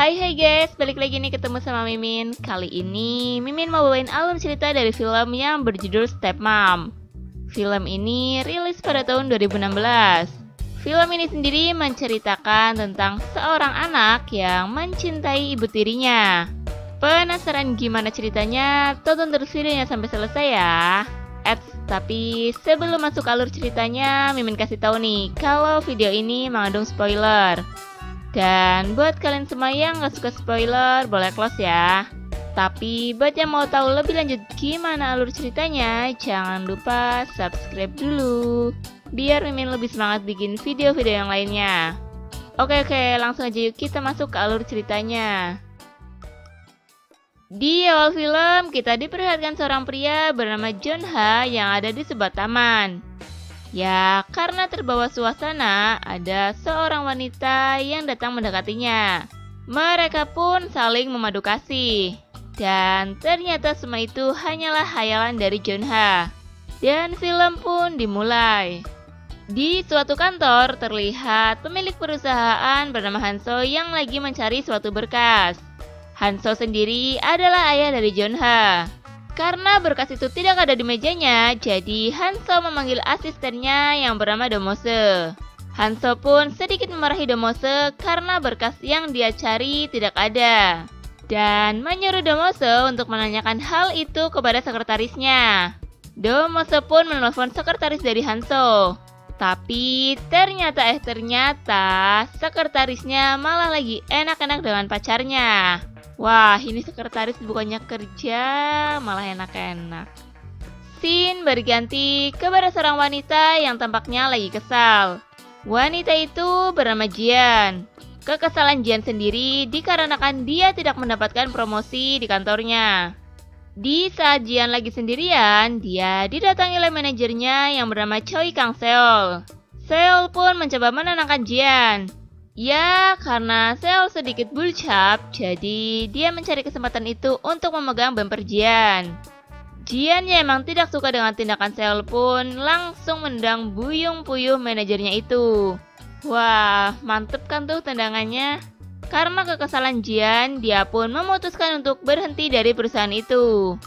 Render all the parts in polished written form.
Hai guys, balik lagi nih ketemu sama Mimin. Kali ini Mimin mau bawain alur cerita dari film yang berjudul Stepmom. Film ini rilis pada tahun 2016. Film ini sendiri menceritakan tentang seorang anak yang mencintai ibu tirinya. Penasaran gimana ceritanya? Tonton terus videonya sampai selesai ya. Tapi sebelum masuk alur ceritanya, Mimin kasih tahu nih kalau video ini mengandung spoiler. Dan buat kalian semua yang gak suka spoiler, boleh close ya. Tapi buat yang mau tahu lebih lanjut gimana alur ceritanya, jangan lupa subscribe dulu, biar Mimin lebih semangat bikin video-video yang lainnya. Oke, langsung aja yuk kita masuk ke alur ceritanya. Di awal film, kita diperlihatkan seorang pria bernama John-ha yang ada di sebuah taman. Ya, karena terbawa suasana, ada seorang wanita yang datang mendekatinya. Mereka pun saling memadu kasih. Dan ternyata semua itu hanyalah hayalan dari John-ha. Dan film pun dimulai. Di suatu kantor, terlihat pemilik perusahaan bernama Hanso yang lagi mencari suatu berkas. Hanso sendiri adalah ayah dari John-ha. Karena berkas itu tidak ada di mejanya, jadi Hanso memanggil asistennya yang bernama Domose. Hanso pun sedikit memarahi Domose karena berkas yang dia cari tidak ada. Dan menyuruh Domose untuk menanyakan hal itu kepada sekretarisnya. Domose pun menelpon sekretaris dari Hanso. Tapi ternyata sekretarisnya malah lagi enak-enak dengan pacarnya. Wah, ini sekretaris bukannya kerja, malah enak-enak. Scene berganti kepada seorang wanita yang tampaknya lagi kesal. Wanita itu bernama Jian. Kekesalan Jian sendiri dikarenakan dia tidak mendapatkan promosi di kantornya. Di saat Jian lagi sendirian, dia didatangi oleh manajernya yang bernama Choi Kang Seol. Seol pun mencoba menenangkan Jian. Ya, karena Seol sedikit bulcap, jadi dia mencari kesempatan itu untuk memegang bumper Jian. Jian yang emang tidak suka dengan tindakan Seol pun langsung mendang buyung-puyuh manajernya itu. Wah, mantep kan tuh tendangannya? Karena kekesalan Jian, dia pun memutuskan untuk berhenti dari perusahaan itu.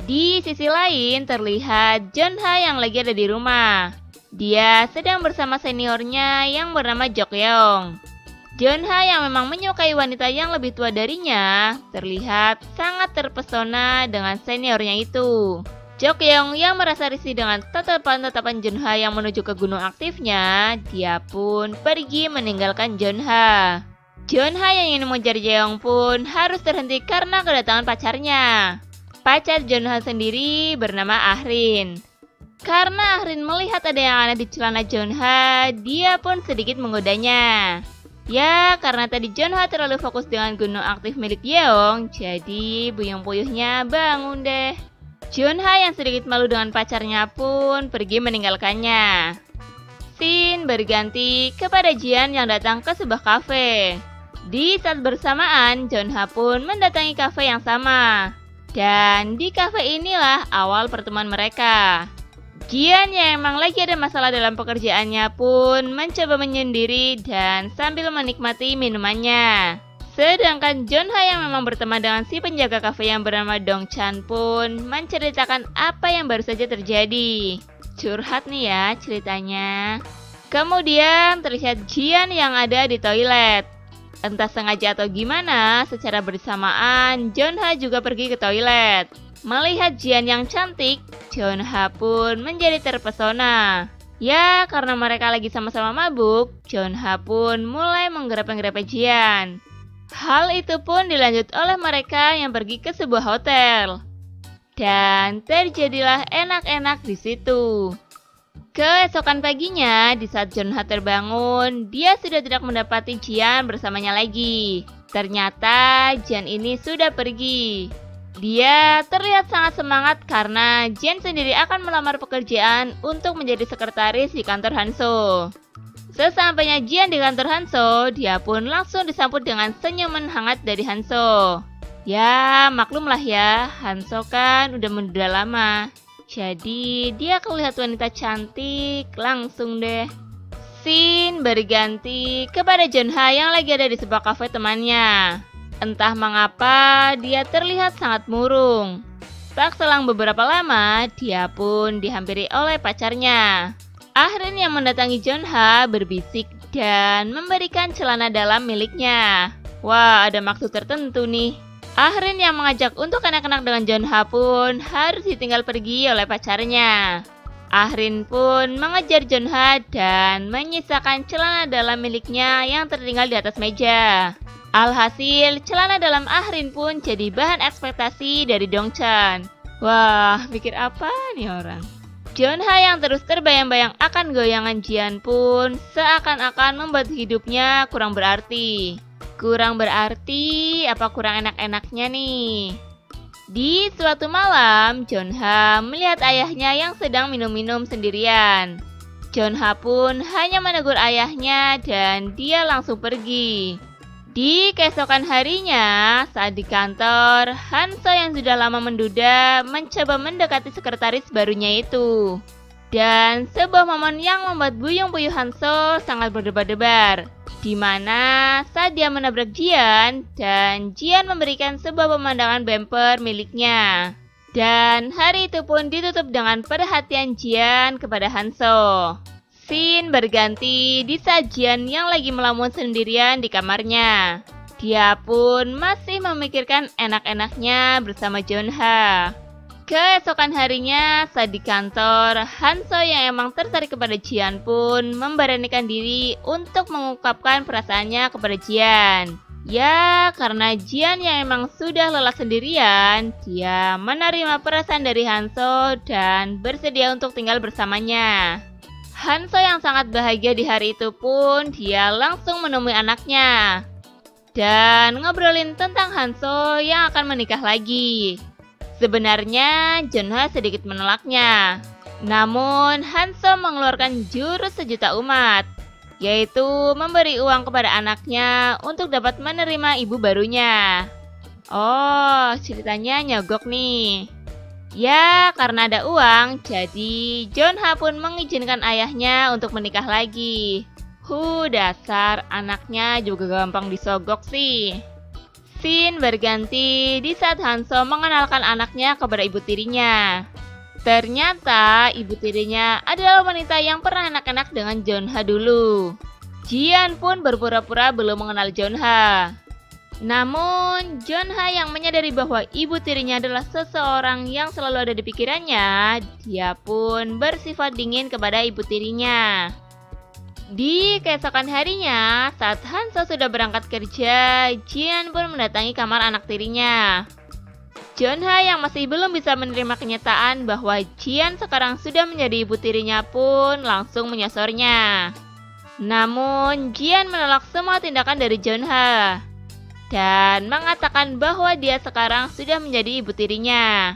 Di sisi lain, terlihat John-ha yang lagi ada di rumah. Dia sedang bersama seniornya yang bernama Jok-yeong. John-ha yang memang menyukai wanita yang lebih tua darinya, terlihat sangat terpesona dengan seniornya itu. Jok-yeong yang merasa risih dengan tatapan-tatapan John-ha yang menuju ke gunung aktifnya, dia pun pergi meninggalkan John-ha. John-ha yang ingin mengejar Jeong pun harus terhenti karena kedatangan pacarnya. Pacar John-ha sendiri bernama Ahrin. Karena Ahrin melihat ada yang aneh di celana John-ha, dia pun sedikit menggodanya. Ya, karena tadi John-ha terlalu fokus dengan gunung aktif milik Yeong, jadi buyung-puyuhnya bangun deh. John-ha yang sedikit malu dengan pacarnya pun pergi meninggalkannya. Scene berganti kepada Jian yang datang ke sebuah kafe. Di saat bersamaan, John-ha pun mendatangi kafe yang sama. Dan di kafe inilah awal pertemuan mereka. Jian yang emang lagi ada masalah dalam pekerjaannya pun mencoba menyendiri dan sambil menikmati minumannya. Sedangkan John-ha yang memang berteman dengan si penjaga kafe yang bernama Dong-chan pun menceritakan apa yang baru saja terjadi. Curhat nih ya ceritanya. Kemudian terlihat Jian yang ada di toilet. Entah sengaja atau gimana, secara bersamaan John-ha juga pergi ke toilet. Melihat Jian yang cantik, John-ha pun menjadi terpesona. Ya, karena mereka lagi sama-sama mabuk, John-ha pun mulai menggerepe-gerepe Jian. Hal itu pun dilanjut oleh mereka yang pergi ke sebuah hotel. Dan terjadilah enak-enak di situ. Keesokan paginya, di saat John-ha terbangun, dia sudah tidak mendapati Jian bersamanya lagi. Ternyata Jian ini sudah pergi. Dia terlihat sangat semangat karena Jian sendiri akan melamar pekerjaan untuk menjadi sekretaris di kantor Hanso. Sesampainya Jian di kantor Hanso, dia pun langsung disambut dengan senyuman hangat dari Hanso. Ya, maklumlah ya, Hanso kan udah menduda lama. Jadi dia kelihatan wanita cantik, langsung deh. Scene berganti kepada John-ha yang lagi ada di sebuah kafe temannya. Entah mengapa dia terlihat sangat murung. Tak selang beberapa lama, dia pun dihampiri oleh pacarnya. Ahrin yang mendatangi Jeonha berbisik dan memberikan celana dalam miliknya. Wah, ada maksud tertentu nih. Ahrin yang mengajak untuk enak-enak dengan Jeonha pun harus ditinggal pergi oleh pacarnya. Ahrin pun mengejar Jeonha dan menyisakan celana dalam miliknya yang tertinggal di atas meja. Alhasil, celana dalam Ahrin pun jadi bahan ekspektasi dari Dongchan. Wah, pikir apa nih orang? Jeonha yang terus terbayang-bayang akan goyangan Jian pun seakan-akan membuat hidupnya kurang berarti. Kurang berarti apa kurang enak-enaknya nih? Di suatu malam, Jeonha melihat ayahnya yang sedang minum-minum sendirian. Jeonha pun hanya menegur ayahnya dan dia langsung pergi. Di keesokan harinya, saat di kantor, Hanso yang sudah lama menduda mencoba mendekati sekretaris barunya itu. Dan sebuah momen yang membuat buyung-buyung Hanso sangat berdebar-debar, di mana saat dia menabrak Jian dan Jian memberikan sebuah pemandangan bumper miliknya. Dan hari itu pun ditutup dengan perhatian Jian kepada Hanso. Scene berganti di saat Jian yang lagi melamun sendirian di kamarnya. Dia pun masih memikirkan enak-enaknya bersama Jeonha. Keesokan harinya, saat di kantor, Hanso yang emang tertarik kepada Jian pun memberanikan diri untuk mengungkapkan perasaannya kepada Jian. Ya, karena Jian yang emang sudah lelah sendirian, dia menerima perasaan dari Hanso dan bersedia untuk tinggal bersamanya. Hanso yang sangat bahagia di hari itu pun dia langsung menemui anaknya dan ngobrolin tentang Hanso yang akan menikah lagi. Sebenarnya Jeonha sedikit menolaknya, namun Hanso mengeluarkan jurus sejuta umat, yaitu memberi uang kepada anaknya untuk dapat menerima ibu barunya. Oh, ceritanya nyogok nih. Ya, karena ada uang, jadi Jeonha pun mengizinkan ayahnya untuk menikah lagi. Dasar anaknya juga gampang disogok sih. Scene berganti di saat Hanso mengenalkan anaknya kepada ibu tirinya. Ternyata ibu tirinya adalah wanita yang pernah enak-enak dengan Jeonha dulu. Jian pun berpura-pura belum mengenal Jeonha. Namun, Jeonha yang menyadari bahwa ibu tirinya adalah seseorang yang selalu ada di pikirannya, dia pun bersifat dingin kepada ibu tirinya. Di keesokan harinya, saat Hanso sudah berangkat kerja, Jian pun mendatangi kamar anak tirinya. Jeonha yang masih belum bisa menerima kenyataan bahwa Jian sekarang sudah menjadi ibu tirinya pun langsung menyosornya. Namun, Jian menolak semua tindakan dari Jeonha dan mengatakan bahwa dia sekarang sudah menjadi ibu tirinya.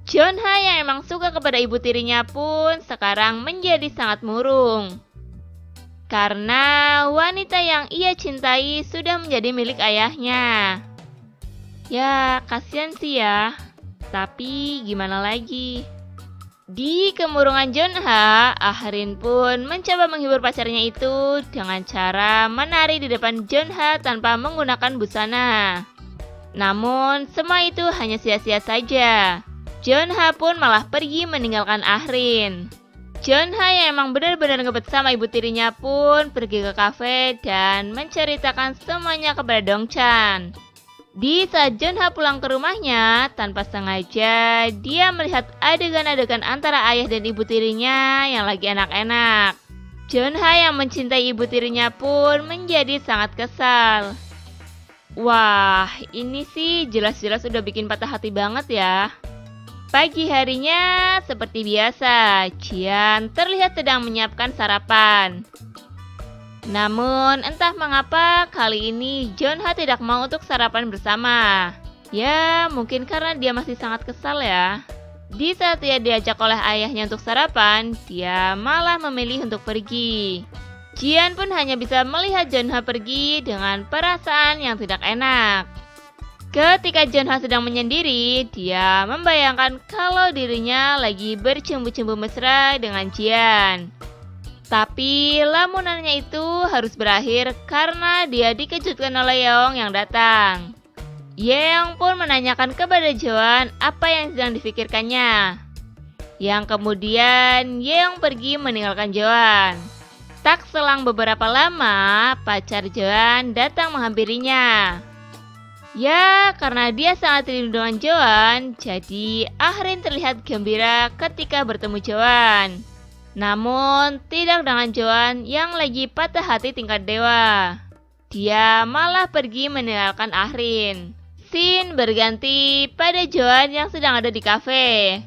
Jeonha yang emang suka kepada ibu tirinya pun sekarang menjadi sangat murung. Karena wanita yang ia cintai sudah menjadi milik ayahnya. Ya, kasihan sih ya. Tapi gimana lagi? Di kemurungan Jeonha, Ahrin pun mencoba menghibur pacarnya itu dengan cara menari di depan Jeonha tanpa menggunakan busana. Namun, semua itu hanya sia-sia saja. Jeonha pun malah pergi meninggalkan Ahrin. Jeonha yang emang benar-benar ngebet sama ibu tirinya pun pergi ke kafe dan menceritakan semuanya kepada Dongchan. Di saat Jeonha pulang ke rumahnya, tanpa sengaja dia melihat adegan-adegan antara ayah dan ibu tirinya yang lagi enak-enak. Jeonha yang mencintai ibu tirinya pun menjadi sangat kesal. Wah, ini sih jelas-jelas udah bikin patah hati banget ya. Pagi harinya, seperti biasa, Jian terlihat sedang menyiapkan sarapan. Namun, entah mengapa kali ini Jeonha tidak mau untuk sarapan bersama. Ya, mungkin karena dia masih sangat kesal ya. Di saat dia diajak oleh ayahnya untuk sarapan, dia malah memilih untuk pergi. Jian pun hanya bisa melihat Jeonha pergi dengan perasaan yang tidak enak. Ketika Jeonha sedang menyendiri, dia membayangkan kalau dirinya lagi bercumbu-cumbu mesra dengan Jian. Tapi lamunannya itu harus berakhir karena dia dikejutkan oleh Yeong yang datang. Yeong pun menanyakan kepada Joan apa yang sedang dipikirkannya. Yang kemudian Yeong pergi meninggalkan Joan. Tak selang beberapa lama, pacar Joan datang menghampirinya. Ya, karena dia sangat rindu dengan Joan, jadi Ahrin terlihat gembira ketika bertemu Joan. Namun, tidak dengan Joan yang lagi patah hati tingkat dewa. Dia malah pergi meninggalkan Ahrin. Scene berganti pada Joan yang sedang ada di kafe.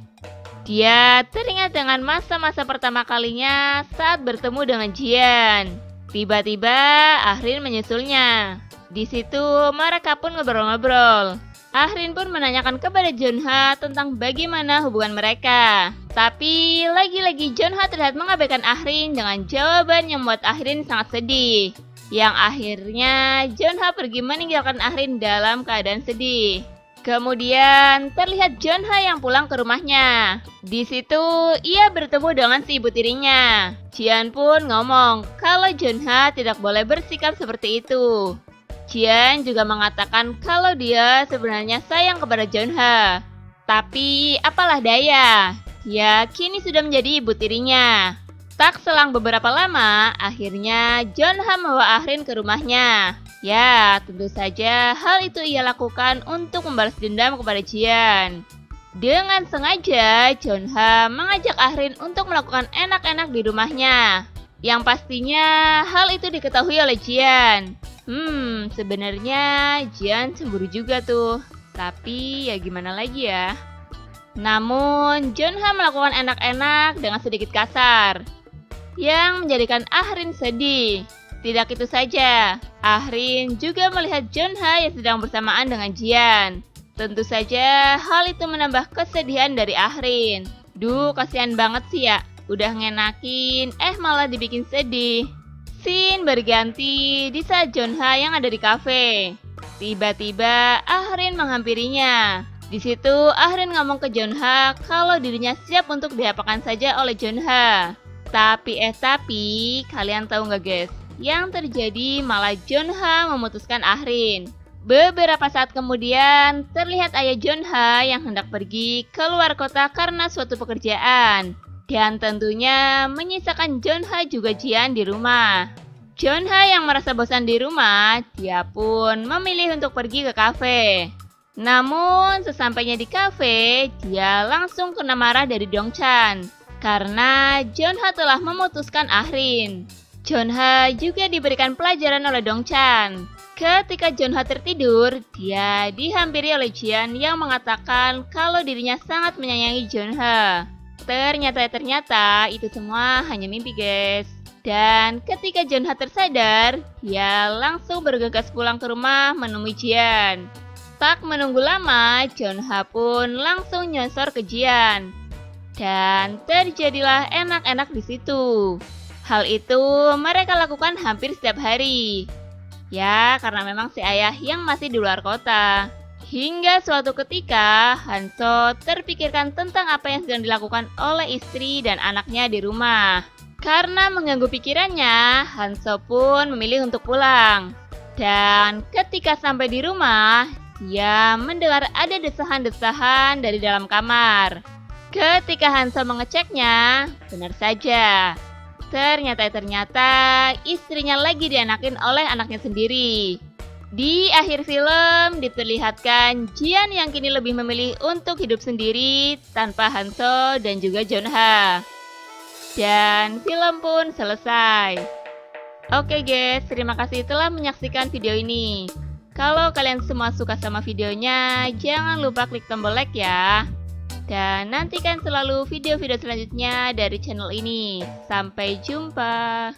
Dia teringat dengan masa-masa pertama kalinya saat bertemu dengan Jian. Tiba-tiba Ahrin menyusulnya. Di situ mereka pun ngobrol-ngobrol. Ahrin pun menanyakan kepada Junha tentang bagaimana hubungan mereka. Tapi lagi-lagi Junha terlihat mengabaikan Ahrin dengan jawaban yang membuat Ahrin sangat sedih. Yang akhirnya Junha pergi meninggalkan Ahrin dalam keadaan sedih. Kemudian terlihat Junha yang pulang ke rumahnya. Di situ ia bertemu dengan si ibu tirinya. Jian pun ngomong kalau Junha tidak boleh bersikap seperti itu. Jian juga mengatakan kalau dia sebenarnya sayang kepada Junha. Tapi apalah daya, dia kini sudah menjadi ibu tirinya. Tak selang beberapa lama, akhirnya Junha membawa Ahrin ke rumahnya. Ya, tentu saja hal itu ia lakukan untuk membalas dendam kepada Jian. Dengan sengaja, Junha mengajak Ahrin untuk melakukan enak-enak di rumahnya. Yang pastinya hal itu diketahui oleh Jian. Sebenarnya Jian cemburu juga tuh. Tapi ya gimana lagi ya. Namun Junha melakukan enak-enak dengan sedikit kasar, yang menjadikan Ahrin sedih. Tidak itu saja, Ahrin juga melihat Junha yang sedang bersamaan dengan Jian. Tentu saja hal itu menambah kesedihan dari Ahrin. Duh, kasihan banget sih ya. Udah ngenakin, malah dibikin sedih. Scene berganti di saat Junha yang ada di kafe. Tiba-tiba Ahrin menghampirinya. Di situ Ahrin ngomong ke Junha kalau dirinya siap untuk diapakan saja oleh Junha. Tapi kalian tahu nggak guys? Yang terjadi malah Junha memutuskan Ahrin. Beberapa saat kemudian terlihat ayah Junha yang hendak pergi keluar kota karena suatu pekerjaan. Dan tentunya menyisakan Junha juga Jian di rumah. Junha yang merasa bosan di rumah, dia pun memilih untuk pergi ke kafe. Namun sesampainya di kafe, dia langsung kena marah dari Dongchan karena Junha telah memutuskan Ahrin. Junha juga diberikan pelajaran oleh Dongchan. Ketika Junha tertidur, dia dihampiri oleh Jian yang mengatakan kalau dirinya sangat menyayangi Junha. Ternyata itu semua hanya mimpi guys. Dan ketika Junha tersadar, dia langsung bergegas pulang ke rumah menemui Jian. Tak menunggu lama, Junha pun langsung nyosor ke Jian. Dan terjadilah enak-enak di situ. Hal itu mereka lakukan hampir setiap hari. Ya, karena memang si ayah yang masih di luar kota. Hingga suatu ketika, Hanso terpikirkan tentang apa yang sedang dilakukan oleh istri dan anaknya di rumah. Karena mengganggu pikirannya, Hanso pun memilih untuk pulang. Dan ketika sampai di rumah, dia mendengar ada desahan-desahan dari dalam kamar. Ketika Hanso mengeceknya, benar saja. Ternyata istrinya lagi dianakin oleh anaknya sendiri. Di akhir film diperlihatkan Jian yang kini lebih memilih untuk hidup sendiri tanpa Hanso dan juga Junha. Dan film pun selesai. Oke guys, terima kasih telah menyaksikan video ini. Kalau kalian semua suka sama videonya, jangan lupa klik tombol like ya. Dan nantikan selalu video-video selanjutnya dari channel ini. Sampai jumpa.